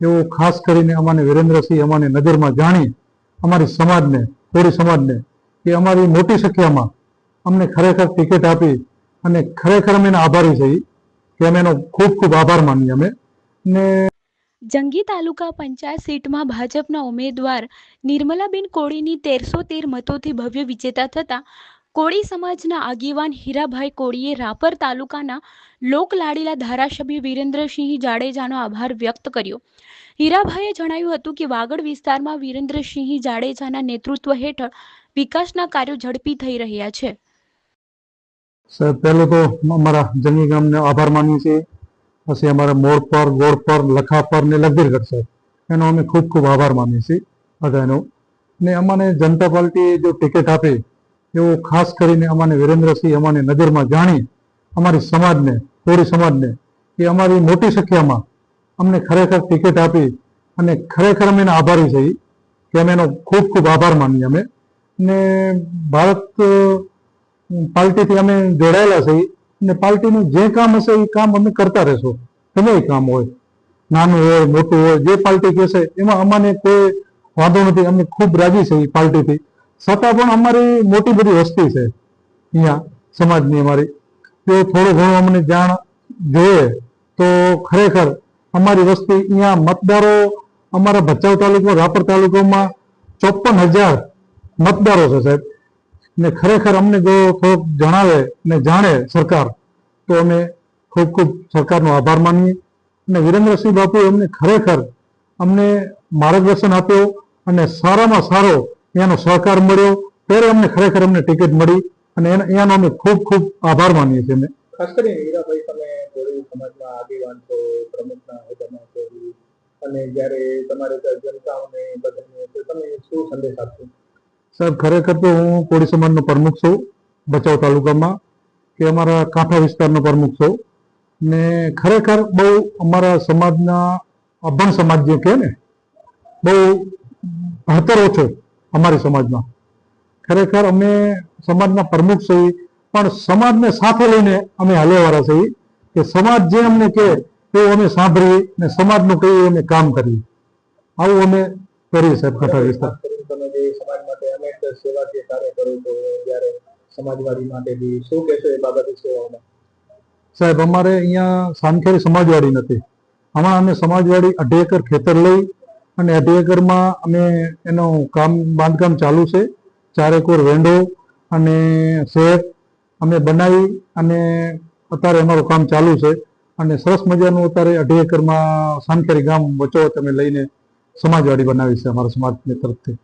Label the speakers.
Speaker 1: એવું ખાસ કરીને અમાને વિરેન્દ્રસિંહ અમાને નજરમાં જાણી અમારી સમાજને, કોળી સમાજને, કે અમારી મોટી સંખ્યામાં અમને ખરેખર ટિકિટ આપી અને ખરેખર અમે એના આભારી છીએ કે અમે એનો ખૂબ ખૂબ આભાર માનીએ અમે. ને
Speaker 2: જંગી તાલુકા પંચાયત સીટમાં ભાજપના ઉમેદવાર નિર્મલાબેન કોળીની 1313 મતોથી ભવ્ય વિજેતા થતા કોળી સમાજના આગેવાન હીરાભાઈ કોળીએ રાપર તાલુકાના લોકલાડીલા ધારાસભ્ય વિરેન્દ્રસિંહ જાડેજાનો આભાર વ્યક્ત કર્યો. હીરાભાઈએ જણાવ્યું હતું કે વાગડ વિસ્તારમાં વિરેન્દ્રસિંહ જાડેજાના નેતૃત્વ હેઠળ વિકાસના કાર્યો ઝડપી થઈ રહ્યા છે.
Speaker 1: સાહેબ, પહેલો તો અમારા જંગી ગામને આભાર માનીએ છીએ. પછી અમારા મોડ પર, ગોળ પર, લખા પર ને લગભગ સાહેબ, એનો અમે ખૂબ ખૂબ આભાર માનીએ છીએ બધાનો. ને અમને જનતા પાર્ટીએ જો ટિકિટ આપી એવું ખાસ કરીને અમાને વિરેન્દ્રસિંહ અમાને નજરમાં જાણી અમારી સમાજને, કોળી સમાજને, કે અમારી મોટી સંખ્યામાં અમને ખરેખર ટિકિટ આપી અને ખરેખર અમે એના આભારી છીએ કે અમે એનો ખૂબ ખૂબ આભાર માનીએ અમે. ને ભારત પાર્ટીથી અમે જોડાયેલા છીએ અને પાર્ટીનું જે કામ હશે એ કામ અમે કરતા રહેશું. ગમે એ કામ હોય, નાનું હોય, મોટું હોય, જે પાર્ટી કહેશે એમાં અમને કોઈ વાંધો નથી. અમે ખૂબ રાજી છે એ પાર્ટીથી. છતાં પણ અમારી મોટી બધી વસ્તી છે અહીંયા સમાજની અમારી, તે થોડું ઘણું અમને જાણ જોઈએ તો ખરેખર અમારી વસ્તી અહીંયા મતદારો અમારા ભચાઉ તાલુકો, રાપર તાલુકામાં 54,000 મતદારો છે સાહેબ. ને ખરેખર અમને જો થોડુંક જણાવે ને જાણે સરકાર તો અમે ખૂબ ખૂબ સરકારનો આભાર માનીએ. અને વિરેન્દ્રસિંહ બાપુએ અમને ખરેખર અમને માર્ગદર્શન આપ્યો અને સારામાં સારો એનો સહકાર મળ્યો ત્યારે અમને ખરેખર અમને ટિકિટ મળી અને એનો અમે ખૂબ ખૂબ આભાર માનીએ છીએ.
Speaker 3: ખાસ કરીને હીરાભાઈ, તમે કોળી સમાજના આગેવાન છો, પ્રમુખના હોદ્દામાં છો, અને જ્યારે તમારે જનતાઓને બધાને તમે શું સંદેશ આપશો?
Speaker 1: સાહેબ, ખરેખર તો હું કોળી સમાજનો પ્રમુખ છું ભચાઉ તાલુકામાં, કે અમારા કાંઠા વિસ્તારનો પ્રમુખ છું. ને ખરેખર બહુ અમારા સમાજના અભણ સમાજ જે કહે ને, બહુ ભણતર ઓછો અમારી સમાજમાં. ખરેખર અમે સમાજના પ્રમુખ છીએ પણ સમાજને સાથે લઈને અમે હાલ્યાવાળા છીએ કે સમાજ જે અમને કહે એવું અમે સાંભળીએ ને સમાજનું કહીએ અમે કામ કરીએ. આવું અમે કરીએ સાહેબ કાંઠા વિસ્તાર.
Speaker 3: તમે જે સમાજ માટે અનેક સેવાકીય કાર્ય કરો છો, જ્યારે સમાજવાડી માટે બી શું કહેશો એ બાબતે સેવાઓમાં?
Speaker 1: સાહેબ, અમારે અહીંયા સાનખેરી સમાજવાડી નથી. હમણાં અમે સમાજવાડી 2.5 એકર ખેતર લઈ અને 2.5 એકરમાં અમે એનું બાંધકામ ચાલુ છે. 4 એકર વેંડો અને શેડ અમે બનાવી અને અત્યારે અમારું કામ ચાલુ છે. અને સરસ મજાનું અત્યારે 2.5 એકરમાં સાનખેરી ગામ વચ્ચોવચ અમે લઈને સમાજવાડી બનાવી છે અમારા સમાજની તરફથી.